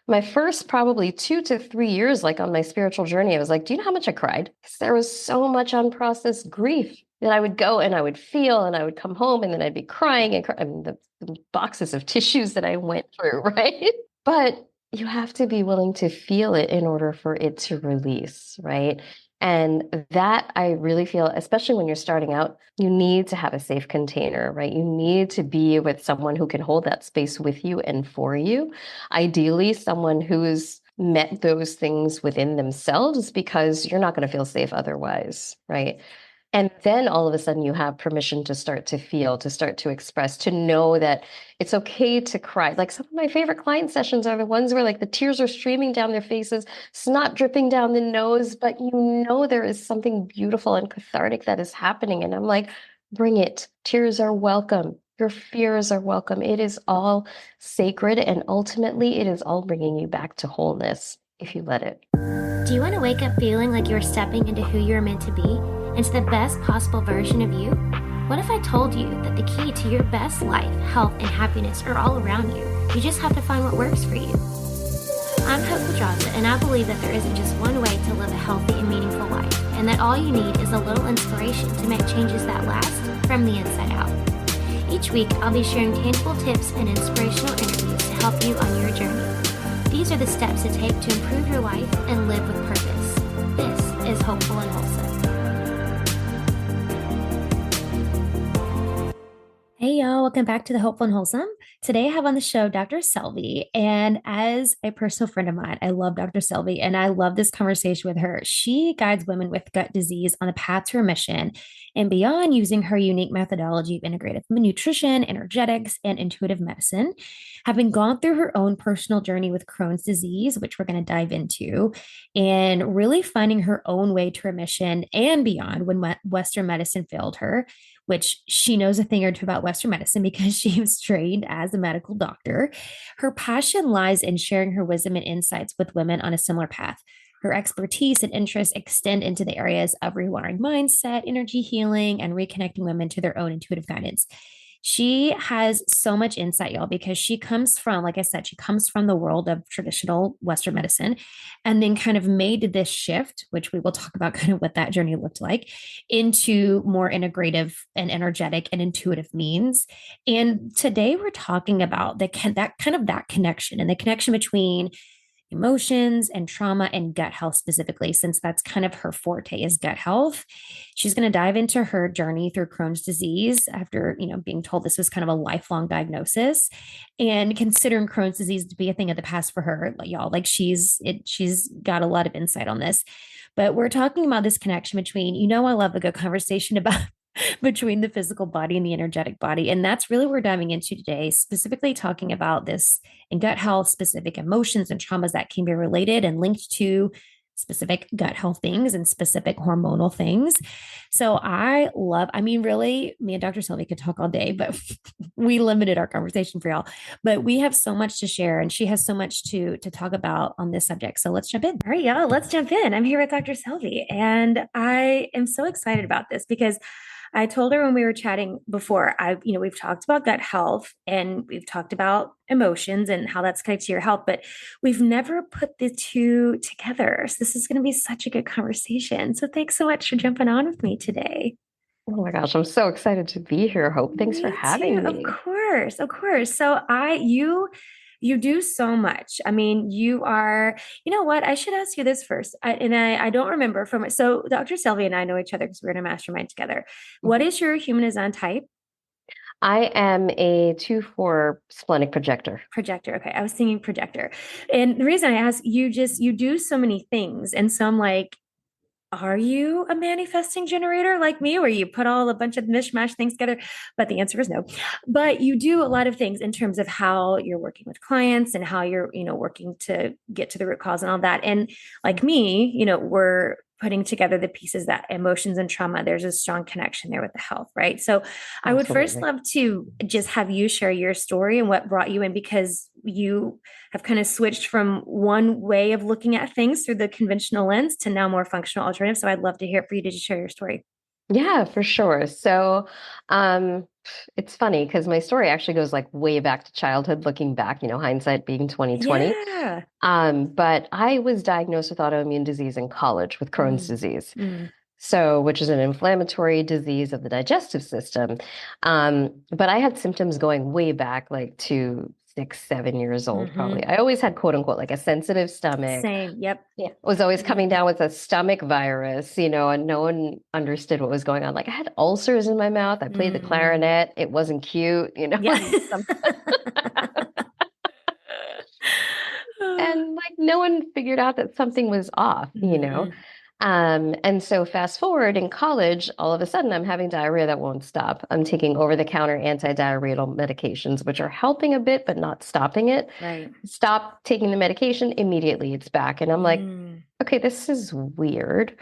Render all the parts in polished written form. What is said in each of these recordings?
My first probably 2 to 3 years, like on my spiritual journey, I was like, do you know how much I cried? Because there was so much unprocessed grief that I would go and I would feel and I would come home and then I'd be crying and I mean, the boxes of tissues that I went through, right? But you have to be willing to feel it in order for it to release, right? And that I really feel, especially when you're starting out, you need to have a safe container, right? You need to be with someone who can hold that space with you and for you. Ideally, someone who's met those things within themselves because you're not going to feel safe otherwise, right? And then all of a sudden you have permission to start to feel, to start to express, to know that it's okay to cry. Like some of my favorite client sessions are the ones where like the tears are streaming down their faces, snot dripping down the nose, but you know there is something beautiful and cathartic that is happening. And I'm like, bring it. Tears are welcome. Your fears are welcome. It is all sacred. And ultimately, it is all bringing you back to wholeness if you let it. Do you want to wake up feeling like you're stepping into who you're meant to be, into the best possible version of you? What if I told you that the key to your best life, health, and happiness are all around you? You just have to find what works for you. I'm Hope Pedraza, and I believe that there isn't just one way to live a healthy and meaningful life, and that all you need is a little inspiration to make changes that last from the inside out. Each week, I'll be sharing tangible tips and inspirational interviews to help you on your journey. These are the steps to take to improve your life and live with purpose. This is Hopeful and Wholesome. Hey y'all, welcome back to the Hopeful and Wholesome. Today I have on the show Dr. Selvi, and as a personal friend of mine, I love Dr. Selvi and I love this conversation with her. She guides women with gut disease on the path to remission and beyond using her unique methodology of integrative nutrition, energetics, and intuitive medicine. Having gone through her own personal journey with Crohn's disease, which we're going to dive into, and really finding her own way to remission and beyond when Western medicine failed her, which she knows a thing or two about Western medicine because she was trained as a medical doctor. Her passion lies in sharing her wisdom and insights with women on a similar path. Her expertise and interests extend into the areas of rewiring mindset, energy healing, and reconnecting women to their own intuitive guidance. She has so much insight, y'all, because she comes from, like I said, she comes from the world of traditional Western medicine and then kind of made this shift, which we will talk about kind of what that journey looked like, into more integrative and energetic and intuitive means. And today we're talking about that connection and the connection between emotions and trauma and gut health specifically, since that's kind of her forte is gut health. She's going to dive into her journey through Crohn's disease after, being told this was kind of a lifelong diagnosis and considering Crohn's disease to be a thing of the past for her, y'all, like she's got a lot of insight on this. But we're talking about this connection between, I love a good conversation about between the physical body and the energetic body. And that's really what we're diving into today, specifically talking about this in gut health, specific emotions and traumas that can be related and linked to specific gut health things and specific hormonal things. So really, me and Dr. Sylvie could talk all day, but we limited our conversation for y'all. But we have so much to share, and she has so much to talk about on this subject. So let's jump in. All right, y'all, let's jump in. I'm here with Dr. Sylvie, and I am so excited about this because I told her when we were chatting before, we've talked about gut health and we've talked about emotions and how that's connected to your health, but we've never put the two together. So this is going to be such a good conversation. So thanks so much for jumping on with me today. Oh my gosh, I'm so excited to be here, Hope. Thanks for Me too. having Of me. course. Of course. So you do so much. I mean, you are, you know what? I should ask you this first. I don't remember from it. So Dr. Selvi and I know each other because we're in a mastermind together. What Mhm. is your human design type? I am a 2/4 splenic projector. Projector. Okay. I was thinking projector. And the reason I ask, you do so many things. And so I'm like, are you a manifesting generator like me, where you put all a bunch of mishmash things together? But the answer is no. But you do a lot of things in terms of how you're working with clients and how you're, working to get to the root cause and all that. And like me, we're putting together the pieces that emotions and trauma, there's a strong connection there with the health, right? So I would first Absolutely. love to just have you share your story and what brought you in, because you have kind of switched from one way of looking at things through the conventional lens to now more functional alternative. So I'd love to hear it for you to just share your story. Yeah, for sure. So, um, it's funny because my story actually goes like way back to childhood, looking back, hindsight being 2020. Yeah. But I was diagnosed with autoimmune disease in college with Crohn's Mm, disease. mm, So, which is an inflammatory disease of the digestive system. But I had symptoms going way back, like to 6, 7 years old, hmm. probably. I always had quote unquote like a sensitive stomach. Same. Yep. Yeah, was always Hmm. coming down with a stomach virus, and no one understood what was going on. Like I had ulcers in my mouth. I played the Mm. clarinet. It wasn't cute, Yeah. and like no one figured out that something was off. Hmm. And so fast forward in college, all of a sudden I'm having diarrhea that won't stop. I'm taking over-the-counter anti-diarrheal medications, which are helping a bit, but not stopping it. Right. Stop taking the medication, immediately it's back. And I'm like, Mm. okay, this is weird.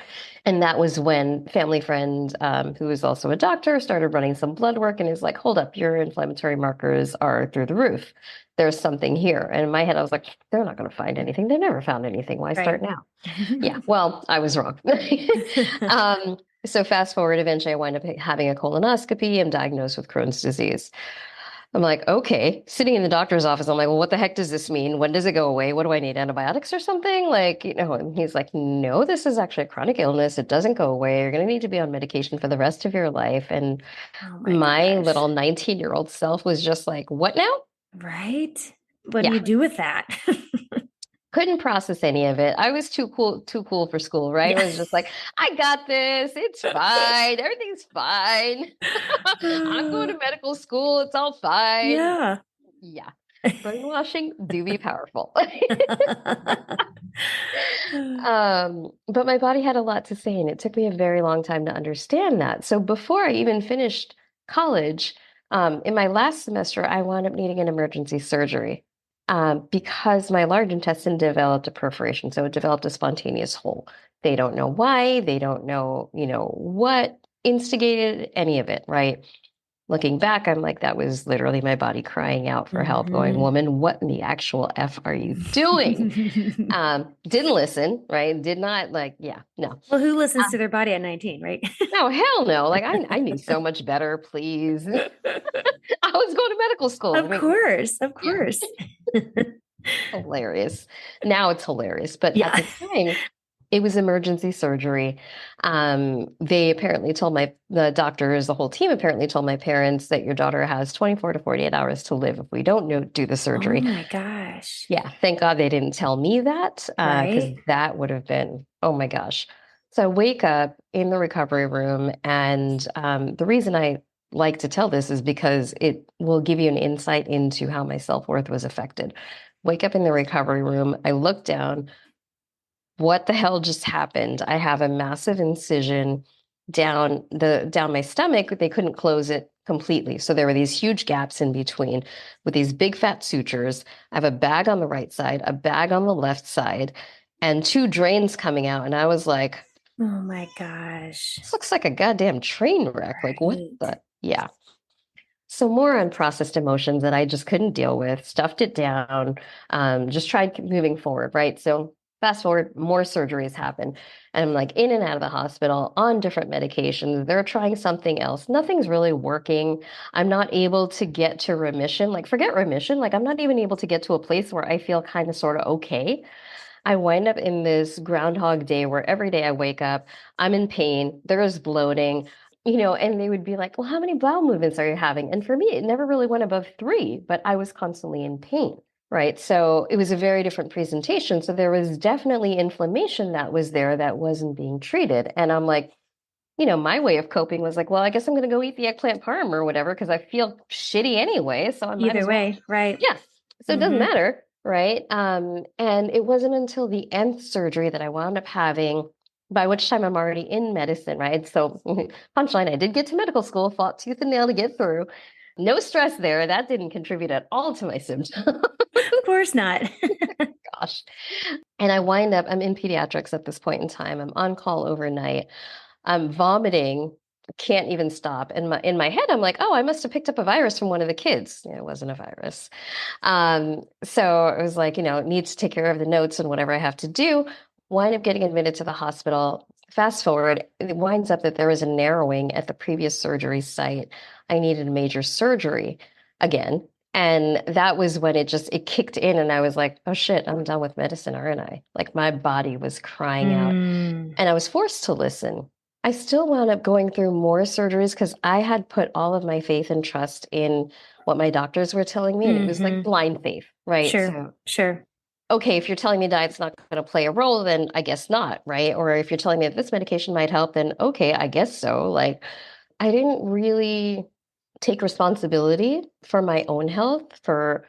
And that was when family friend, who was also a doctor, started running some blood work and is like, hold up, your inflammatory markers are through the roof. There's something here. And in my head, I was like, they're not going to find anything. They never found anything. Why start Right. now? Yeah, well, I was wrong. So fast forward, eventually I wind up having a colonoscopy. I'm diagnosed with Crohn's disease. I'm like, okay, sitting in the doctor's office, I'm like, well, what the heck does this mean? When does it go away? What do I need? Antibiotics or something? Like, and he's like, no, this is actually a chronic illness. It doesn't go away. You're going to need to be on medication for the rest of your life. And Oh my my gosh. little 19-year-old self was just like, what now? Right? What do Yeah, you do with that? couldn't process any of it. I was too cool for school, right? It Yeah. was just like, I got this. It's fine. Everything's fine. I'm going to medical school. It's all fine. Yeah. Yeah. Brainwashing do be powerful. But my body had a lot to say, and it took me a very long time to understand that. So before I even finished college, in my last semester, I wound up needing an emergency surgery because my large intestine developed a perforation. So it developed a spontaneous hole. They don't know why, they don't know, what instigated any of it, right? Looking back, I'm like, that was literally my body crying out for help, going, Hmm. woman, what in the actual F are you doing? Didn't listen, right? Did not like, yeah, no. Well, who listens to their body at 19, right? No, hell no. Like I knew so much better, please. I was going to medical school. I Of mean, course. Of yeah, course. hilarious. Now it's hilarious, but at Yeah. the time, it was emergency surgery. They apparently told the doctors, the whole team apparently told my parents that your daughter has 24 to 48 hours to live if we don't do the Oh surgery. my gosh. Yeah, thank God they didn't tell me that, because Right? that would have been, oh my gosh. So I wake up in the recovery room, and the reason I like to tell this is because it will give you an insight into how my self-worth was affected. Wake up in the recovery room, I look down, what the hell just happened? I have a massive incision down my stomach. They couldn't close it completely. So there were these huge gaps in between with these big fat sutures. I have a bag on the right side, a bag on the left side, and two drains coming out. And I was like, Oh my gosh. this looks like a goddamn train wreck. Like, what Right. the? Yeah. So more unprocessed emotions that I just couldn't deal with, stuffed it down, just tried moving forward, right? So fast forward, more surgeries happen. And I'm like in and out of the hospital on different medications. They're trying something else. Nothing's really working. I'm not able to get to remission. Like forget remission. Like I'm not even able to get to a place where I feel kind of sort of okay. I wind up in this groundhog day where every day I wake up, I'm in pain, there is bloating, and they would be like, well, how many bowel movements are you having? And for me, it never really went above three, but I was constantly in pain, right? So it was a very different presentation. So there was definitely inflammation that was there that wasn't being treated. And I'm like, my way of coping was like, well, I guess I'm going to go eat the eggplant parm or whatever because I feel shitty anyway. So I might Either as well. way, right. Yeah. So it doesn't Hmm. matter, right? And it wasn't until the nth surgery that I wound up having, by which time I'm already in medicine, right? So punchline, I did get to medical school, fought tooth and nail to get through. No stress there. That didn't contribute at all to my symptoms. Of course not. Gosh. And I'm in pediatrics at this point in time. I'm on call overnight. I'm vomiting, can't even stop. And in my head, I'm like, oh, I must have picked up a virus from one of the kids. Yeah, it wasn't a virus. So it was like, need to take care of the notes and whatever I have to do. Wind up getting admitted to the hospital. fast forward, it winds up that there was a narrowing at the previous surgery site. I needed a major surgery again. And that was when it kicked in and I was like, oh shit, I'm done with medicine, aren't I? Like my body was crying out Mm, and I was forced to listen. I still wound up going through more surgeries because I had put all of my faith and trust in what my doctors were telling me. And it was like hmm. blind faith, right? Sure, So sure. okay, if you're telling me diet's not going to play a role, then I guess not, right? Or if you're telling me that this medication might help, then okay, I guess so. Like, I didn't really take responsibility for my own health, for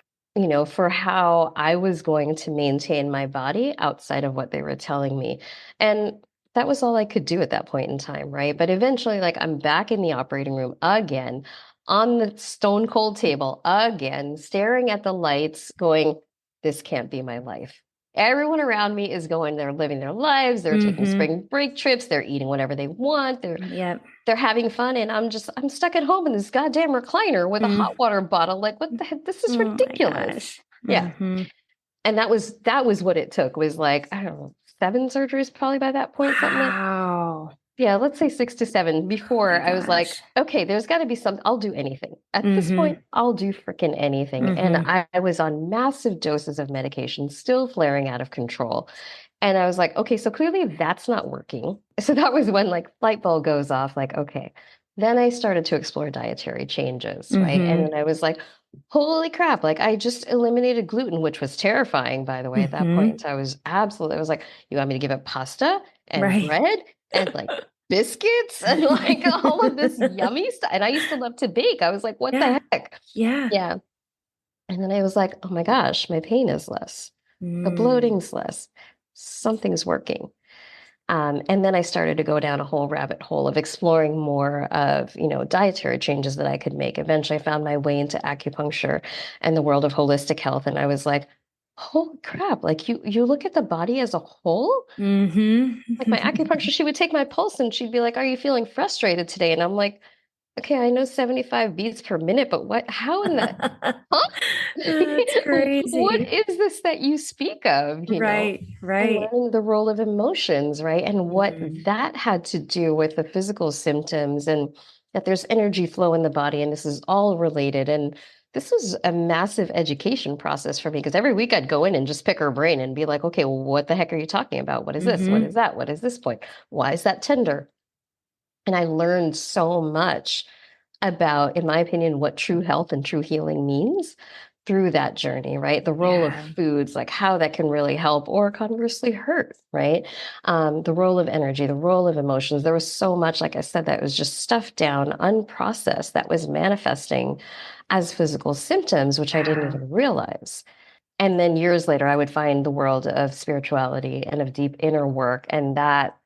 how I was going to maintain my body outside of what they were telling me. And that was all I could do at that point in time, right? But eventually, like, I'm back in the operating room again, on the stone cold table again, staring at the lights, going, this can't be my life. Everyone around me is going, they're living their lives, they're taking Hmm. spring break trips, they're eating whatever they want, Yep. they're having fun, and I'm stuck at home in this goddamn recliner with a Mm. hot water bottle. Like, what the heck? This is Oh my ridiculous. gosh. Yeah. Hmm. And that was what it took, was like, I don't know, 7 surgeries probably by that point, something like, Wow. yeah, let's say 6 to 7 Oh my before I was like, gosh. okay, there's got to be some, I'll do anything. At this point, Hmm. I'll do freaking anything. And Hmm. I was on massive doses of medication, still flaring out of control. And I was like, okay, so clearly that's not working. So that was when like light bulb goes off, like, okay. Then I started to explore dietary changes, right? And Hmm. then I was like, holy crap, like I just eliminated gluten, which was terrifying, by the way. At that Hmm. point, I was like, you want me to give up pasta and Right. bread and like biscuits and like all of this yummy stuff? And I used to love to bake. I was like, what Yeah. the heck? Yeah. Yeah. And then I was like, oh my gosh, my pain is less. The Mm. bloating's less. Something's working. And then I started to go down a whole rabbit hole of exploring more of, dietary changes that I could make. Eventually, I found my way into acupuncture and the world of holistic health. And I was like, holy crap, like you look at the body as a whole. Hmm. Like my acupuncture, she would take my pulse and she'd be like, are you feeling frustrated today? And I'm like, okay, I know 75 beats per minute, but how in the huh? That's What crazy. is this that you speak of, Right, And right. learning the role of emotions, right? And what Mm. that had to do with the physical symptoms and that there's energy flow in the body and this is all related. And this was a massive education process for me because every week I'd go in and just pick her brain and be like, okay, well, what the heck are you talking about? What is this? What is Hmm. that? What is this point? Why is that tender? And I learned so much about, in my opinion, what true health and true healing means through that journey, right? The role of Yeah. foods, like how that can really help or conversely hurt, right? The role of energy, the role of emotions. There was so much, like I said, that was just stuffed down, unprocessed, that was manifesting as physical symptoms, which I didn't Wow. even realize. And then years later, I would find the world of spirituality and of deep inner work. And that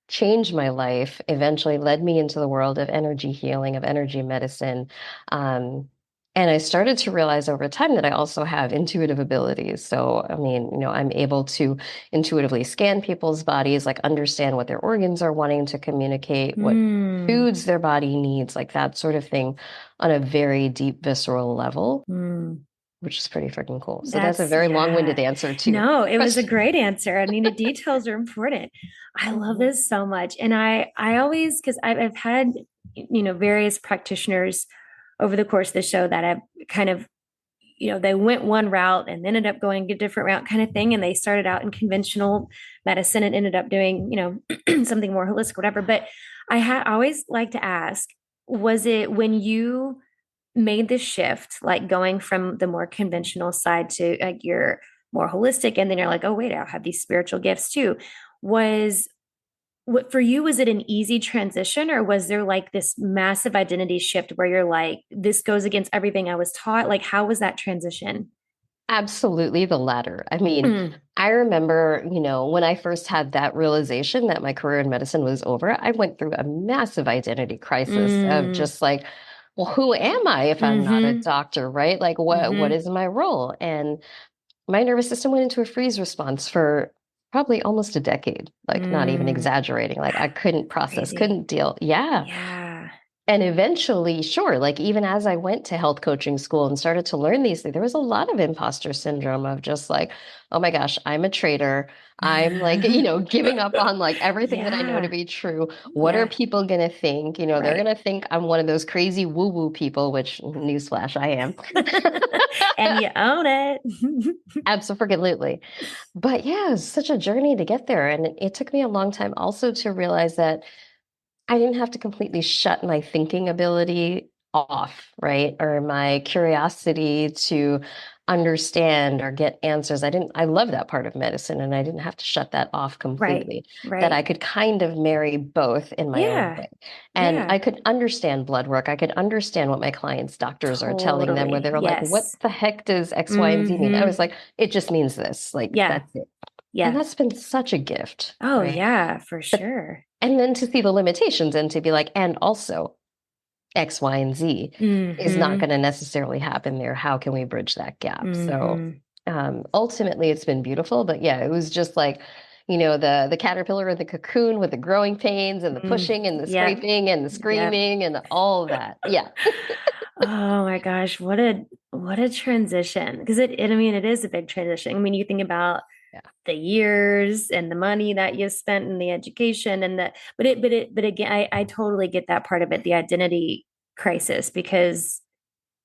changed my life, eventually led me into the world of energy healing, of energy medicine. Um, and I started to realize over time that I also have intuitive abilities. So, I mean, I'm able to intuitively scan people's bodies, like understand what their organs are wanting to communicate, what Mm. foods their body needs, like that sort of thing on a very deep, visceral level, Mm. which is pretty freaking cool. So that's a That's, very yeah. long-winded answer to your No, it was a question. great answer. I mean, the details are important. I love Mhm. this so much. And I always, because I've had, various practitioners over the course of the show that have kind of, they went one route and ended up going a different route kind of thing. And they started out in conventional medicine and ended up doing, something more holistic, whatever. But I always like to ask, was it when you made the shift, like going from the more conventional side to like your more holistic, and then you're like, oh wait, I'll have these spiritual gifts too. Was what for you? Was it an easy transition, or was there like this massive identity shift where you're like, this goes against everything I was taught? Like, how was that transition? Absolutely the latter. I mean, Mm, I remember, when I first had that realization that my career in medicine was over, I went through a massive identity crisis of mm, just like, well, who am I if I'm not a mm-hmm, doctor, right? Like what mm-hmm, is my role? And my nervous system went into a freeze response for probably almost a decade, like not even mm. exaggerating. Like I couldn't process, Crazy. couldn't deal. Yeah. Yeah. And eventually, sure, like even as I went to health coaching school and started to learn these things, there was a lot of imposter syndrome of just like, oh my gosh, I'm a traitor. I'm like, giving up on like everything that I know to Yeah. be true. What are Yeah. people going to think? They're Right. going to think I'm one of those crazy woo-woo people, which newsflash, I am. And you own it. Absolutely. But yeah, it's such a journey to get there. And it took me a long time also to realize that I didn't have to completely shut my thinking ability off, right? Or my curiosity to understand or get answers. I love that part of medicine and I didn't have to shut that off Right. completely, that I Right. could kind of marry both in my own Yeah. way. And Yeah. I could understand blood work. I could understand what my clients' doctors are telling them, where Totally. they're like, what Yes. the heck does X, Y, and Z mean? I Mm-hmm. was like, it just means this. Like, Yeah. that's it. And Yeah. that's been such a gift, Oh, right? yeah, for But sure. and then to see the limitations and to be like, and also X, Y, and Z is not Mm-hmm. going to necessarily happen there. How can we bridge that gap? So Mm-hmm. ultimately, it's been beautiful. But yeah, it was just like, the caterpillar in the cocoon with the growing pains and the Mm. pushing and the Yep. scraping and the Yep. screaming and all of that. Yeah. Oh my gosh, what a transition. Because I mean, it is a big transition. I mean, you think about Yeah. the years and the money that you spent in the education and but again, I totally get that part of it, the identity crisis, because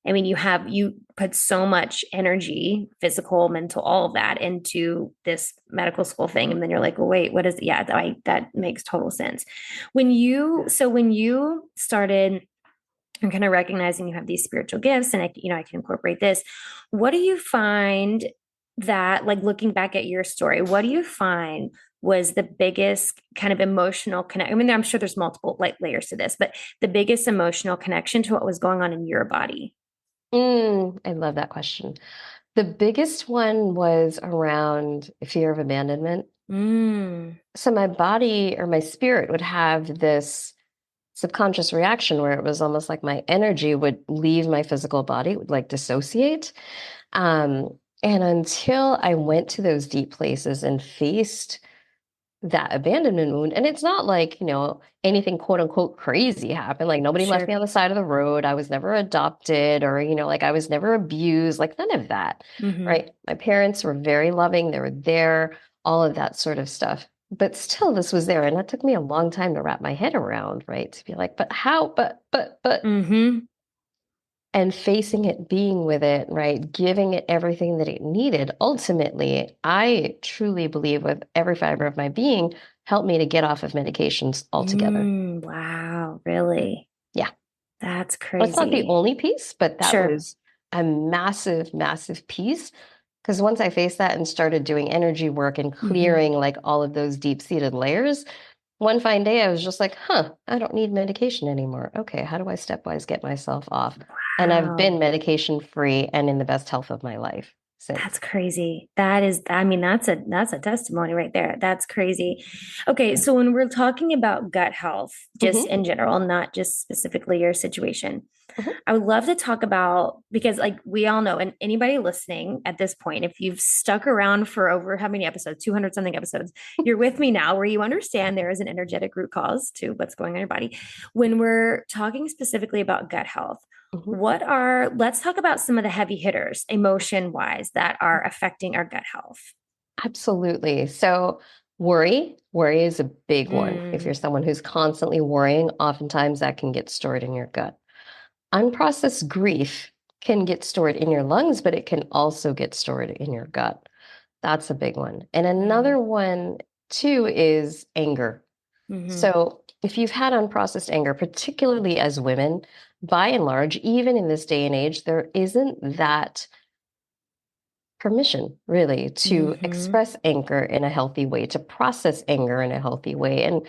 I mean, you put so much energy, physical, mental, all of that into this medical school thing. And then you're like, well, wait, what is it? Yeah, that makes total sense. When you started and kind of recognizing you have these spiritual gifts and I can incorporate this, what do you find that, like, looking back at your story, what do you find was the biggest kind of emotional connect? I mean, I'm sure there's multiple like layers to this, but the biggest emotional connection to what was going on in your body. I love that question. The biggest one was around fear of abandonment. Mm, So my body or my spirit would have this subconscious reaction where it was almost like my energy would leave my physical body, would like dissociate. And until I went to those deep places and faced that abandonment wound, and it's not like, anything quote unquote crazy happened. Like nobody left me sure. on the side of the road. I was never adopted or, like I was never abused, like none of that, Mm-hmm. right? My parents were very loving. They were there, all of that sort of stuff. But still, this was there. And that took me a long time to wrap my head around, right? To be like, but how? But, Mm-hmm. and facing it, being with it, right? Giving it everything that it needed. Ultimately, I truly believe with every fiber of my being, helped me to get off of medications altogether. Wow, really? Yeah. That's That's not the crazy. only piece, but that Sure. was a massive, massive piece. Because once I faced that and started doing energy work and Mm-hmm. clearing like all of those deep-seated layers, one fine day I was just like, huh, I don't need medication anymore. Okay, how do I stepwise get myself off? And I've been Wow. medication free and in the best health of my life That's since. crazy. That is, I mean, that's a testimony right there. That's crazy. Okay, so when we're talking about gut health, just Hmm. in general, not just specifically your situation, Hmm. I would love to talk about, because like we all know, and anybody listening at this point, if you've stuck around for over how many episodes, 200 something episodes, you're with me now, where you understand there is an energetic root cause to what's going on in your body. When we're talking specifically about gut health, Hmm. let's talk about some of the heavy hitters, emotion wise, that are affecting our gut health. Absolutely. So worry is a big one. If you're Mm, someone who's constantly worrying, oftentimes that can get stored in your gut. Unprocessed grief can get stored in your lungs, but it can also get stored in your gut. That's a big one. And mm, another one too is anger. mhm, So if you've had unprocessed anger, particularly as women, by and large, even in this day and age, there isn't that permission really to mhm, express anger in a healthy way, to process anger in a healthy way. And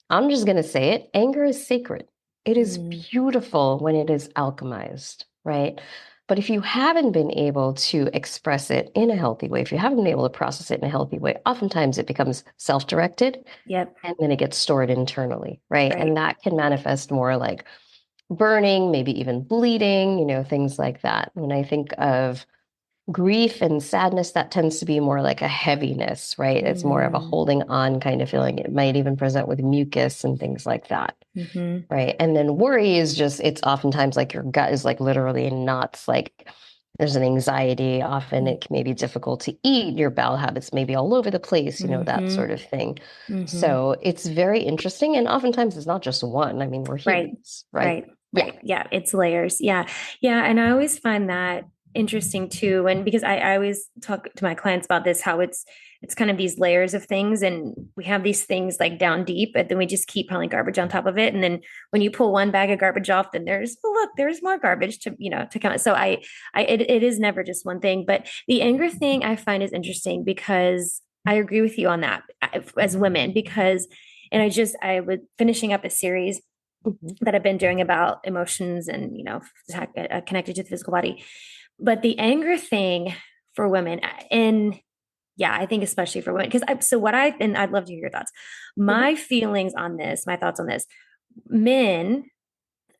I'm just going to say it, anger is sacred. It is mm, beautiful when it is alchemized, right? But if you haven't been able to express it in a healthy way, if you haven't been able to process it in a healthy way, oftentimes it becomes self-directed yep, and then it gets stored internally, right? And right. that can manifest more like burning, maybe even bleeding, things like that. When I think of grief and sadness, that tends to be more like a heaviness, right? It's more of a Mm, holding on kind of feeling. It might even present with mucus and things like that. mhm. Right. And then worry is just, it's oftentimes like your gut is like literally in knots, like there's an anxiety. Often it may be difficult to eat. Your bowel habits may be all over the place, that Mhm. sort of thing. Mhm. So it's very interesting. And oftentimes it's not just one. I mean, we're Right. humans, right? Right. Yeah. Right. Yeah. It's layers. Yeah. Yeah. And I always find that interesting too. And because I always talk to my clients about this, how it's kind of these layers of things. And we have these things like down deep, but then we just keep piling garbage on top of it. And then when you pull one bag of garbage off, then there's, oh, look, there's more garbage to come. So it is never just one thing. But the anger thing I find is interesting because I agree with you on that as women, because and I was finishing up a series Mhm. that I've been doing about emotions and, connected to the physical body. But the anger thing for women, and yeah, I think especially for women, because and I'd love to hear your thoughts. Mhm. My thoughts on this, men,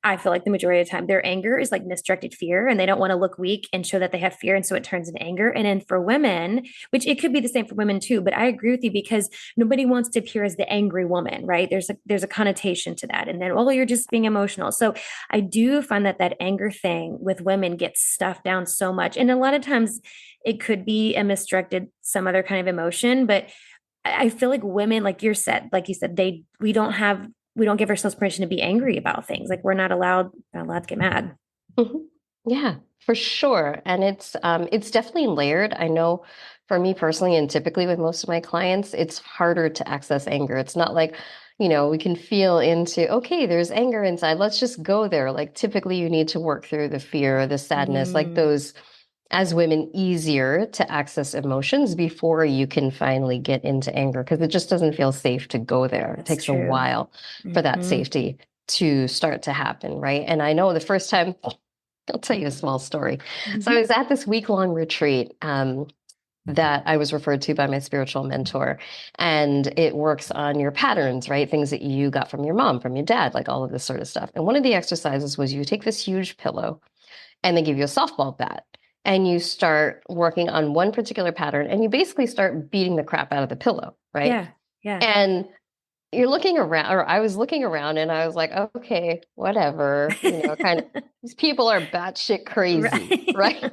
I feel like the majority of the time their anger is like misdirected fear and they don't want to look weak and show that they have fear. And so it turns into anger. And then for women, which it could be the same for women too, but I agree with you because nobody wants to appear as the angry woman, right? There's a connotation to that. And then, well, you're just being emotional. So I do find that anger thing with women gets stuffed down so much. And a lot of times it could be a misdirected, some other kind of emotion, but I feel like women, like you said, we don't give ourselves permission to be angry about things. Like we're not allowed to get mad. Mhm. Yeah, for sure. And it's definitely layered. I know for me personally, and typically with most of my clients, it's harder to access anger. It's not like, we can feel into, okay, there's anger inside. Let's just go there. Like typically you need to work through the fear, the sadness, like Mm, those as women easier to access emotions before you can finally get into anger because it just doesn't feel safe to go there. It that's takes a true. while for that Hmm. safety to start to happen, right? And I know the first time, I'll tell you a small story. So I Hmm. was at this week-long retreat that I was referred to by my spiritual mentor, and it works on your patterns, right? Things that you got from your mom, from your dad, like all of this sort of stuff. And one of the exercises was you take this huge pillow and they give you a softball bat and you start working on one particular pattern and you basically start beating the crap out of the pillow, right? Yeah. Yeah. And you're looking around, or I was looking around and I was like, okay, whatever, kind of these people are batshit crazy, Right. right?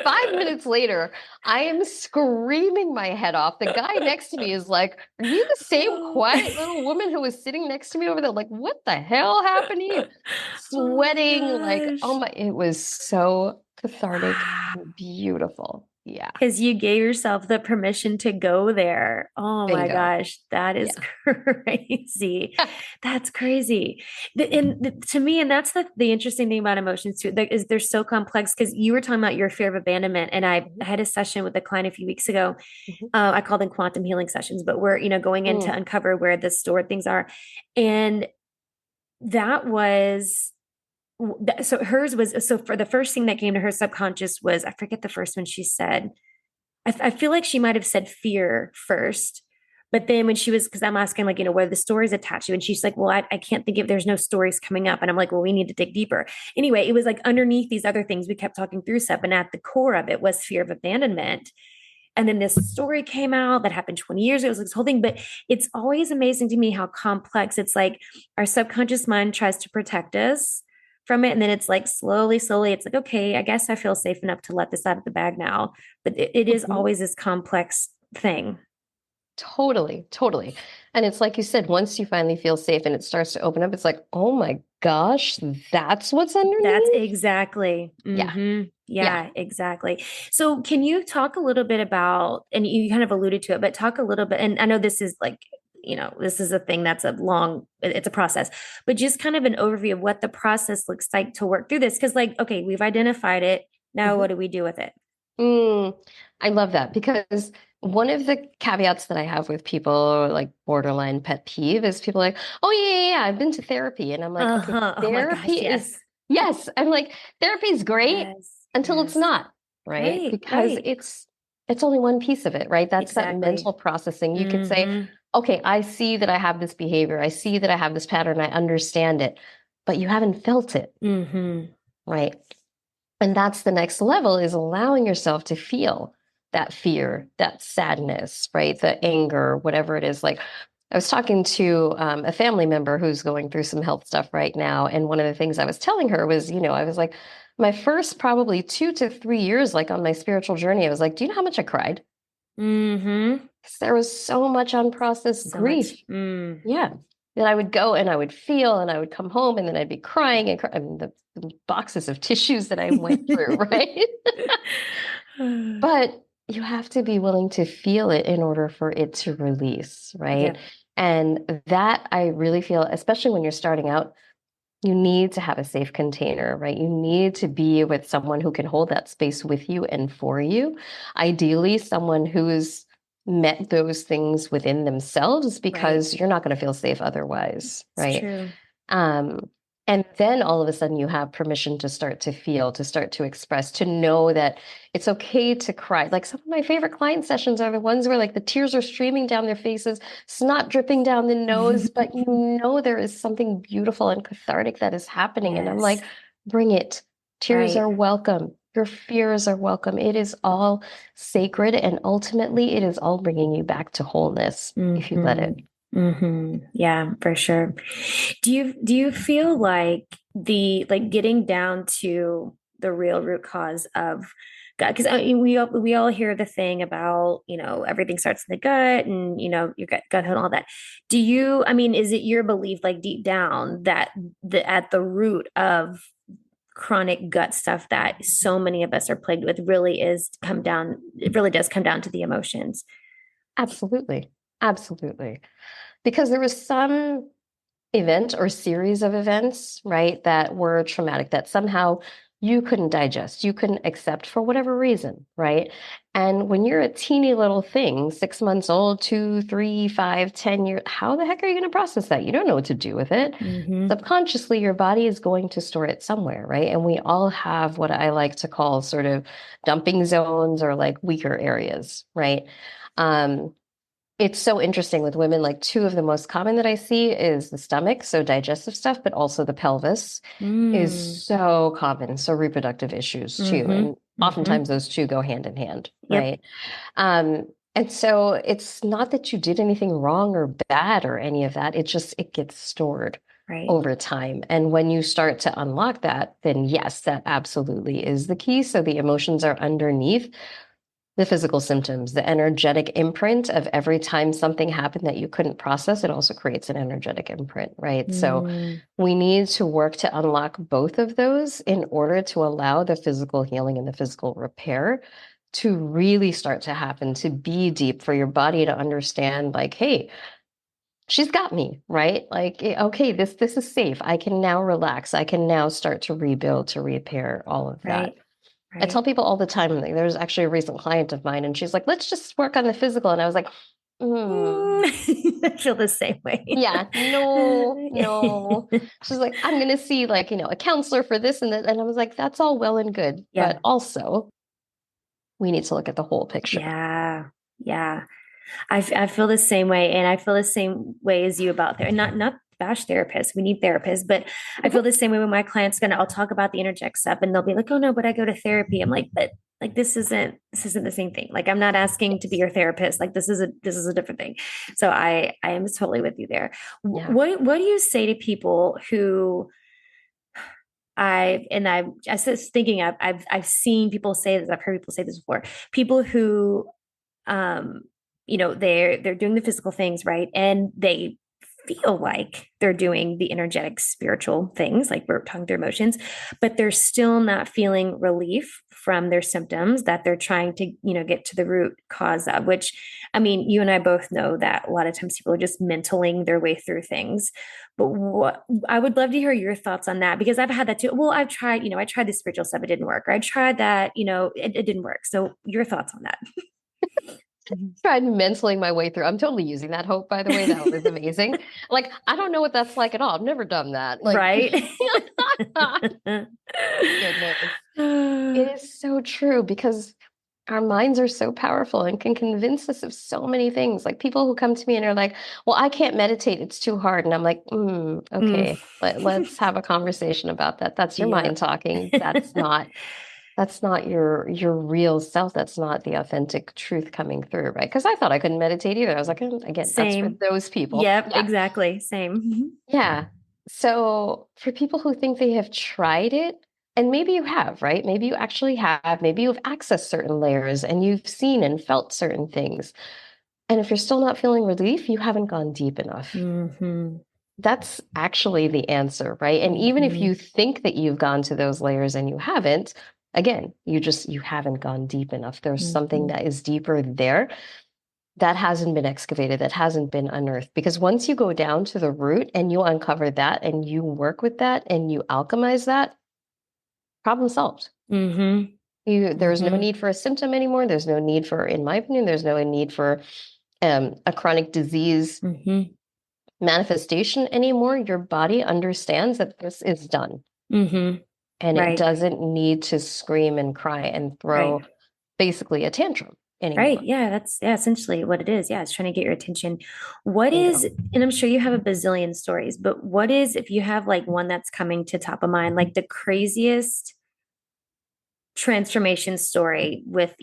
5 minutes later, I am screaming my head off. The guy next to me is like, are you the same Oh. quiet little woman who was sitting next to me over there? Like, what the hell happened to you? Oh my Sweating, like, oh gosh. my, it was so cathartic Wow. and beautiful. Yeah. Because you gave yourself the permission to go there. Oh my Bingo. gosh, that is Yeah. crazy. That's crazy. To me, and that's the interesting thing about emotions too, is they're so complex because you were talking about your fear of abandonment. And I Mhm. had a session with a client a few weeks ago. Mhm. I call them quantum healing sessions, but we're, going in to Mm. uncover where the stored things are. And that was so hers was so for the first thing that came to her subconscious was I forget the first one she said. I feel like she might have said fear first, but then when she was, because I'm asking, like, what are the stories attached to? And she's like, well, I can't think of, there's no stories coming up. And I'm like, well, we need to dig deeper. Anyway, it was like underneath these other things, we kept talking through stuff. And at the core of it was fear of abandonment. And then this story came out that happened 20 years ago. It was like this whole thing, but it's always amazing to me how complex it's like our subconscious mind tries to protect us from it. And then it's like slowly, it's like, okay, I guess I feel safe enough to let this out of the bag now. But it is Mhm. always this complex thing. Totally, totally. And it's like you said, once you finally feel safe and it starts to open up, it's like, oh my gosh, that's what's That's underneath. exactly. Yeah. Yeah. Yeah, exactly. So, can you talk a little bit about, and you kind of alluded to it, but talk a little bit, and I know this is like, this is a thing that's it's a process, but just kind of an overview of what the process looks like to work through this. Cause, like, okay, we've identified it. Now, Mhm. what do we do with it? Mm, I love that because one of the caveats that I have with people, like borderline pet peeve, is people like, oh, yeah, yeah, yeah, I've been to therapy. And I'm like, okay, Uh-huh. Oh my gosh, therapy is, yes. yes. I'm like, therapy is great Yes, until it's yes. not, right? Right, Because right. it's only one piece of it, right? That's that Exactly. mental processing. You could say, Mm-hmm. okay, I see that I have this behavior. I see that I have this pattern. I understand it, but you haven't felt it, Mm-hmm. right? And that's the next level, is allowing yourself to feel that fear, that sadness, right? The anger, whatever it is. Like, I was talking to a family member who's going through some health stuff right now. And one of the things I was telling her was, I was like, my first probably 2 to 3 years, like on my spiritual journey, I was like, do you know how much I cried? Mm-hmm. 'Cause there was so much unprocessed So much. grief. Yeah. That I would go and I would feel and I would come home and then I'd be crying and I mean, the boxes of tissues that I went through, right? But you have to be willing to feel it in order for it to release, right? Yeah, And that I really feel, especially when you're starting out, you need to have a safe container, right? You need to be with someone who can hold that space with you and for you. Ideally, someone who's met those things within themselves, right. because you're not going to feel safe otherwise, It's right? true. Um, and then all of a sudden you have permission to start to feel, to start to express, to know that it's okay to cry. Like, some of my favorite client sessions are the ones where like the tears are streaming down their faces, snot dripping down the nose, but there is something beautiful and cathartic that is happening. And I'm Yes, like, bring it. Tears right. are welcome. Your fears are welcome. It is all sacred. And ultimately, it is all bringing you back to wholeness if you let Mm-hmm. it. Mm-hmm. Yeah, for sure. Do you feel like the like getting down to the real root cause of gut? Because I mean, we all hear the thing about, everything starts in the gut and your gut health and all that. I mean, is it your belief, like deep down, that at the root of chronic gut stuff that so many of us are plagued with it really does come down to the emotions? Absolutely. Absolutely. Because there was some event or series of events, right, that were traumatic, that somehow you couldn't digest, you couldn't accept for whatever reason, right? And when you're a teeny little thing, 6 months old, 2, 3, 5, 10 years, how the heck are you going to process that? You don't know what to do with it. Mm-hmm. Subconsciously, your body is going to store it somewhere, right? And we all have what I like to call sort of dumping zones, or like weaker areas, right? Um, it's so interesting with women. Like, two of the most common that I see is the stomach, so digestive stuff, but also the pelvis is Mm. so common. So reproductive issues too. Mm-hmm. And Mm-hmm. oftentimes those two go hand in hand, Yep. right? And so it's not that you did anything wrong or bad or any of that. It gets stored Right. over time. And when you start to unlock that, then yes, that absolutely is the key. So the emotions are underneath the physical symptoms, the energetic imprint of every time something happened that you couldn't process. It also creates an energetic imprint, right? So Mm. we need to work to unlock both of those in order to allow the physical healing and the physical repair to really start to happen, to be deep, for your body to understand, like, hey, she's got me, right? Like, okay, this is safe. I can now relax. I can now start to rebuild, to repair all of that. Right. I tell Right. people all the time, like, there's actually a recent client of mine, and she's like, let's just work on the physical. And I was like, I feel the same way. yeah, no, no. She's like, I'm going to see, like, a counselor for this and that. And I was like, that's all well and good. Yeah. But also, we need to look at the whole picture. Yeah. Yeah. I feel the same way, and I feel the same way as you about there. And not bash therapists. We need therapists, but I feel Mhm. the same way when my clients I'll talk about the interject stuff, and they'll be like, "Oh no, but I go to therapy." I'm like, "But like this isn't the same thing. Like, I'm not asking to be Yes. your therapist. Like, this is a different thing." So I am totally with you there. Yeah. What do you say to people who I was thinking I've seen people say this, I've heard people say this before. People who um they're doing the physical things, right, and they feel like they're doing the energetic spiritual things, like we're talking their emotions, but they're still not feeling relief from their symptoms that they're trying to get to the root cause of, which, I mean, you and I both know that a lot of times people are just mentaling their way through things. But what I would love to hear your thoughts on that, because I've had that too. Well, I tried the spiritual stuff, it didn't work, or I tried that, it didn't work. So your thoughts on that? Tried mentally my way through. I'm totally using that, Hope, by the way. That was amazing. Like, I don't know what that's like at all. I've never done that. Like, Right. goodness. It is so true, because our minds are so powerful and can convince us of so many things. Like, people who come to me and are like, well, I can't meditate. It's too hard. And I'm like, Mm. okay, let's have a conversation about that. That's your Yeah. mind talking. That's not that's not your real self. That's not the authentic truth coming through, right? Because I thought I couldn't meditate either. I was like, again, that's for Same. those people. Yep, Yeah. exactly. Same. Yeah. So for people who think they have tried it, and maybe you have, right? Maybe you actually have, maybe you've accessed certain layers and you've seen and felt certain things. And if you're still not feeling relief, you haven't gone deep enough. Mm-hmm. That's actually the answer, right? And even if Mm-hmm. you think that you've gone to those layers and you haven't, again, you haven't gone deep enough. There's something Mm-hmm. that is deeper there that hasn't been excavated, that hasn't been unearthed. Because once you go down to the root and you uncover that and you work with that and you alchemize that, problem solved. Mm-hmm. There's no Mm-hmm. need for a symptom anymore. There's no need for, in my opinion, there's no need for a chronic disease Mm-hmm. manifestation anymore. Your body understands that this is done Mm-hmm. and it Right. doesn't need to scream and cry and Right. throw basically a tantrum Right. anymore. Yeah, that's yeah, essentially what it is. Yeah, it's trying to get your attention. What is, Bingo. and I'm sure you have a bazillion stories, but what is, if you have like one that's coming to top of mind, like the craziest transformation story with,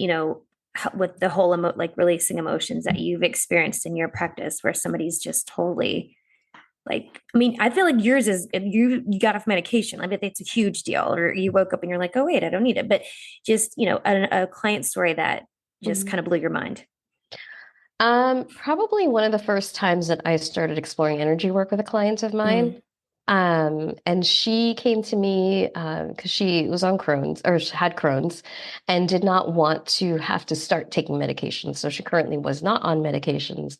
with the whole like releasing emotions that you've experienced in your practice where somebody's just totally like, I mean, I feel like yours is if you got off medication. I bet it's a huge deal. Or you woke up and you're like, oh wait, I don't need it. But just, a client story that just Mhm. kind of blew your mind. Probably one of the first times that I started exploring energy work with a client of mine. Mm. And she came to me because she was on Crohn's or she had Crohn's and did not want to have to start taking medications. So she currently was not on medications.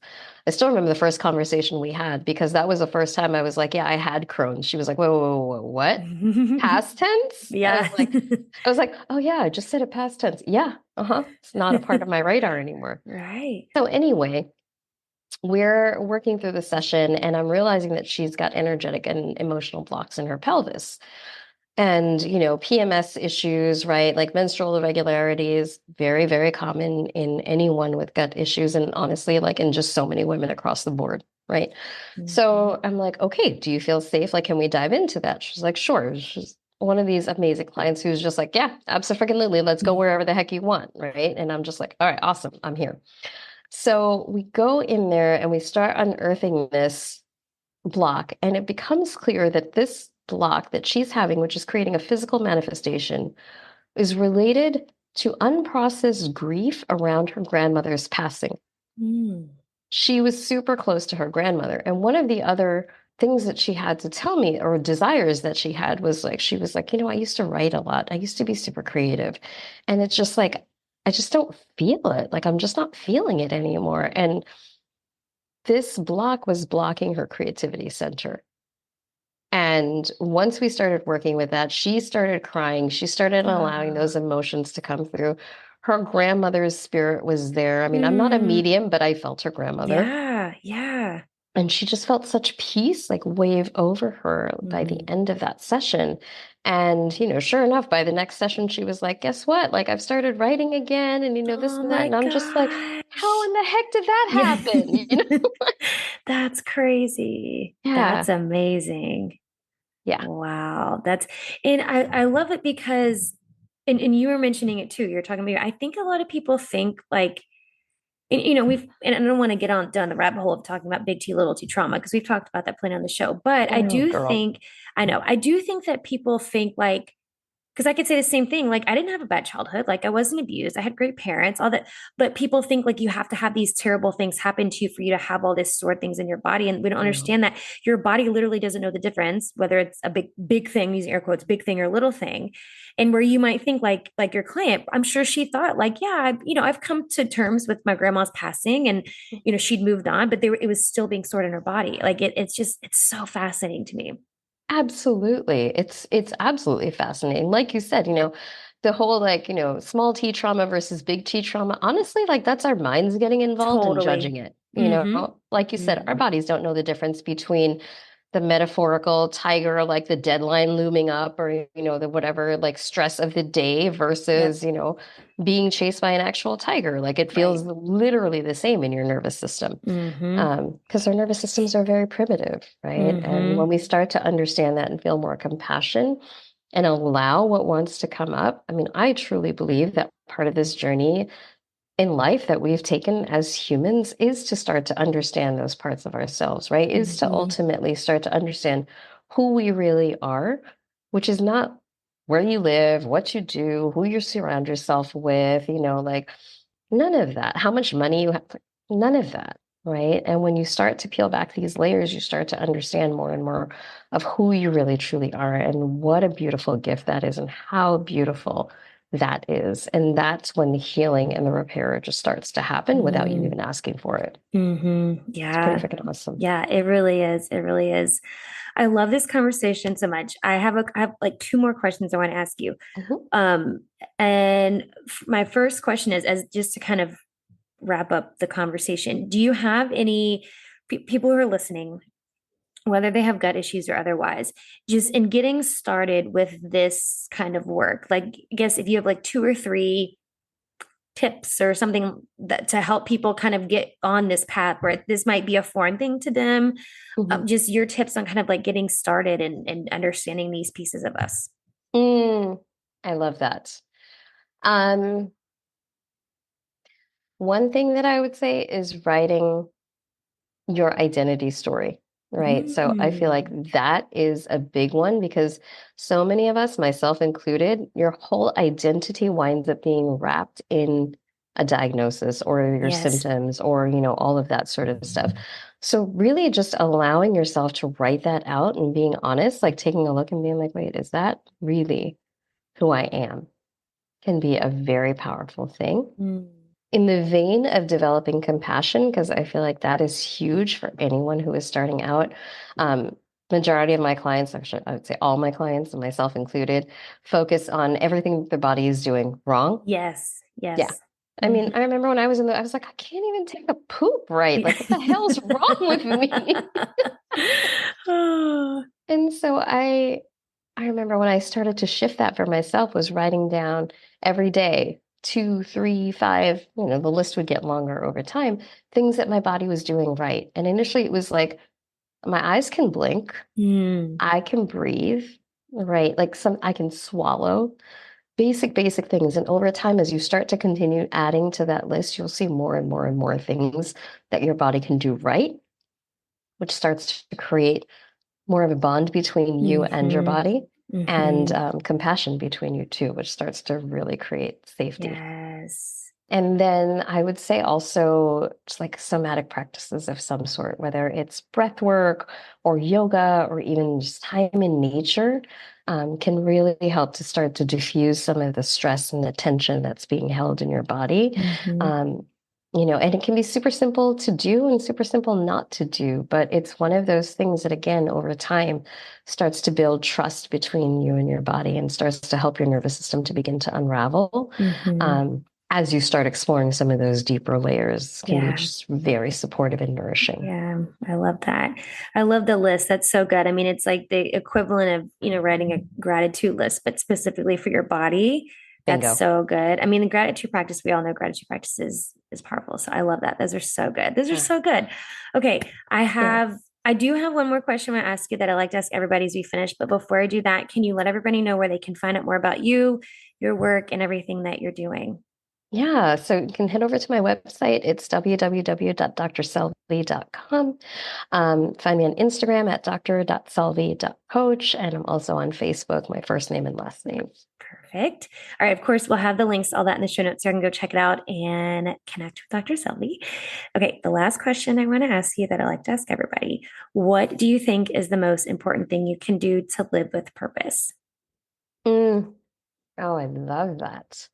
I still remember the first conversation we had because that was the first time I was like, yeah, I had Crohn's. She was like, whoa, whoa, whoa, whoa, what? Past tense? Yeah. I was like, oh yeah, I just said it past tense. Yeah, uh-huh. It's not a part of my radar anymore. Right. So anyway, we're working through the session and I'm realizing that she's got energetic and emotional blocks in her pelvis. And, PMS issues, right? Like menstrual irregularities, very, very common in anyone with gut issues. And honestly, like in just so many women across the board, right? Mhm. So I'm like, okay, do you feel safe? Like, can we dive into that? She's like, sure. She's one of these amazing clients who's just like, yeah, absolutely. Let's go wherever the heck you want, right? And I'm just like, all right, awesome. I'm here. So we go in there and we start unearthing this block, and it becomes clear that this block that she's having, which is creating a physical manifestation, is related to unprocessed grief around her grandmother's passing. Mm. She was super close to her grandmother. And one of the other things that she had to tell me, or desires that she had, was like, she was like, I used to write a lot. I used to be super creative. And it's just like, I just don't feel it. Like, I'm just not feeling it anymore. And this block was blocking her creativity center. And once we started working with that, she started crying. She started allowing those Ah. emotions to come through. Her grandmother's spirit was there. I mean, I'm not a Mm. medium, but I felt her grandmother. Yeah. Yeah. And she just felt such peace like wave over her by the Mm. end of that session. And, sure enough, by the next session, she was like, guess what? Like, I've started writing again, and, this Oh and that. my And I'm just like, how gosh. in the heck did that Yeah. happen? That's crazy. That's Yeah. amazing. Yeah. Wow. And I love it because, and you were mentioning it too. You're talking about, I think a lot of people think like, and and I don't want to get on down the rabbit hole of talking about big T, little T trauma because we've talked about that plenty on the show. But I Oh, do girl. think, I do think that people think like, because I could say the same thing. Like, I didn't have a bad childhood. Like, I wasn't abused. I had great parents, all that. But people think like you have to have these terrible things happen to you for you to have all this stored things in your body. And we don't No. understand that your body literally doesn't know the difference, whether it's a big thing, using air quotes, big thing or little thing. And where you might think like your client, I'm sure she thought like, yeah, I've come to terms with my grandma's passing and, she'd moved on, but it was still being stored in her body. Like it's so fascinating to me. Absolutely. It's absolutely fascinating. Like you said, the whole like, small T trauma versus big T trauma. Honestly, like that's our minds getting involved and judging Totally. it. Mm-hmm. Like you said, our Mm-hmm. bodies don't know the difference between the metaphorical tiger, like the deadline looming up, or the whatever like stress of the day Yep. versus, being chased by an actual tiger. Like it Right. feels literally the same in your nervous system. Mm-hmm. Because our nervous systems are very primitive, right? And when Mm-hmm. we start to understand that and feel more compassion, and allow what wants to come up. I mean, I truly believe that part of this journey in life that we've taken as humans is to start to understand those parts of ourselves, right? Is to Mm-hmm. ultimately start to understand who we really are, which is not where you live, what you do, who you surround yourself with, like none of that. How much money you have, none of that, right? And when you start to peel back these layers, you start to understand more and more of who you really truly are and what a beautiful gift that is and how beautiful that is. And that's when the healing and the repair just starts to happen without you even asking for it. Mm-hmm. It's pretty Yeah. freaking awesome. Yeah, it really is. It really is. I love this conversation so much. I have like two more questions I want to ask you. Mhm. Um, and my first question is, as just to kind of wrap up the conversation, do you have any people who are listening, whether they have gut issues or otherwise, just in getting started with this kind of work? Like, I guess if you have like two or three tips or something that to help people kind of get on this path where this might be a foreign thing to them, Mhm. just your tips on kind of like getting started and understanding these pieces of us. Mm, I love that. Um, One thing that I would say is writing your identity story, right? So I feel like Mm. that is a big one because so many of us, myself included, your whole identity winds up being wrapped in a diagnosis or your Yes. symptoms or, all of that sort of stuff. So really just allowing yourself to write that out and being honest, like taking a look and being like, wait, is that really who I am? Can be a very powerful thing Mm. in the vein of developing compassion, because I feel like that is huge for anyone who is starting out. Um, Majority of my clients, actually, I would say all my clients, and myself included, focus on everything their body is doing wrong. Yes. Yeah. Yes. I mean, Mhm. I remember when I was like, I can't even take a poop right. Like, what the hell's wrong with me? Oh. And so I remember when I started to shift that for myself was writing down every day, two, three, five, the list would get longer over time, things that my body was doing right. And initially it was like my eyes can blink, Mm. I can breathe, right? Like I can swallow, basic things. And over time, as you start to continue adding to that list, you'll see more and more and more things that your body can do right, which starts to create more of a bond between you and your Mm-hmm. body and Mm-hmm. compassion between you two, which starts to really create safety. Yes. And then I would say also just like somatic practices of some sort, whether it's breath work or yoga or even just time in nature, can really help to start to diffuse some of the stress and the tension that's being held in your body. Mm-hmm. Um, and it can be super simple to do and super simple not to do, but it's one of those things that, again, over time starts to build trust between you and your body and starts to help your nervous system to begin to unravel. Mm-hmm. Um, as you start exploring some of those deeper layers, can be Yeah. just very supportive and nourishing. Yeah, I love that. I love the list. That's so good. I mean, it's like the equivalent of, writing a gratitude list, but specifically for your body. That's Bingo. so good. I mean, the gratitude practice, we all know gratitude practice is powerful. So I love that. Those are so good. Those are Ah, so good. Okay. yeah. I do have one more question I want to ask you that I like to ask everybody as we finish. But before I do that, can you let everybody know where they can find out more about you, your work, and everything that you're doing? Yeah, so you can head over to my website. It's www.drselvi.com. Find me on Instagram at dr.selvi.coach, and I'm also on Facebook, my first name and last name. Perfect. All right. Of course, we'll have the links, all that in the show notes so you can go check it out and connect with Dr. Selvi. Okay. The last question I want to ask you that I like to ask everybody: what do you think is the most important thing you can do to live with purpose? Mm. Oh, I love that.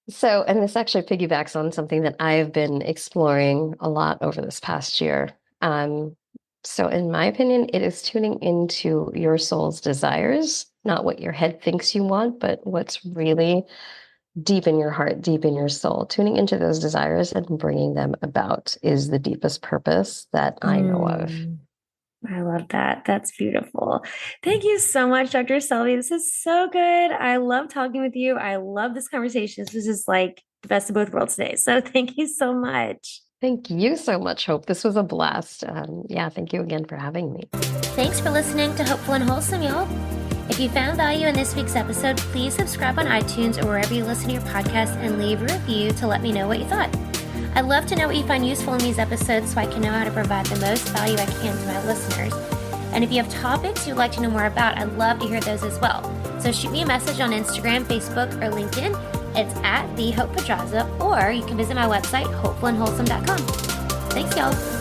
So, and this actually piggybacks on something that I've been exploring a lot over this past year. Um, so, in my opinion, it is tuning into your soul's desires, not what your head thinks you want, but what's really deep in your heart, deep in your soul. Tuning into those desires and bringing them about is the deepest purpose that I know of. Mm, I love that. That's beautiful. Thank you so much, Dr. Selvi. This is so good. I love talking with you. I love this conversation. This was just like the best of both worlds today. So thank you so much. Thank you so much, Hope. This was a blast. Yeah, thank you again for having me. Thanks for listening to Hopeful and Wholesome, y'all. If you found value in this week's episode, please subscribe on iTunes or wherever you listen to your podcast and leave a review to let me know what you thought. I'd love to know what you find useful in these episodes so I can know how to provide the most value I can to my listeners. And if you have topics you'd like to know more about, I'd love to hear those as well. So shoot me a message on Instagram, Facebook, or LinkedIn. It's @TheHopePedraza, or you can visit my website, hopefulandwholesome.com. Thanks, y'all.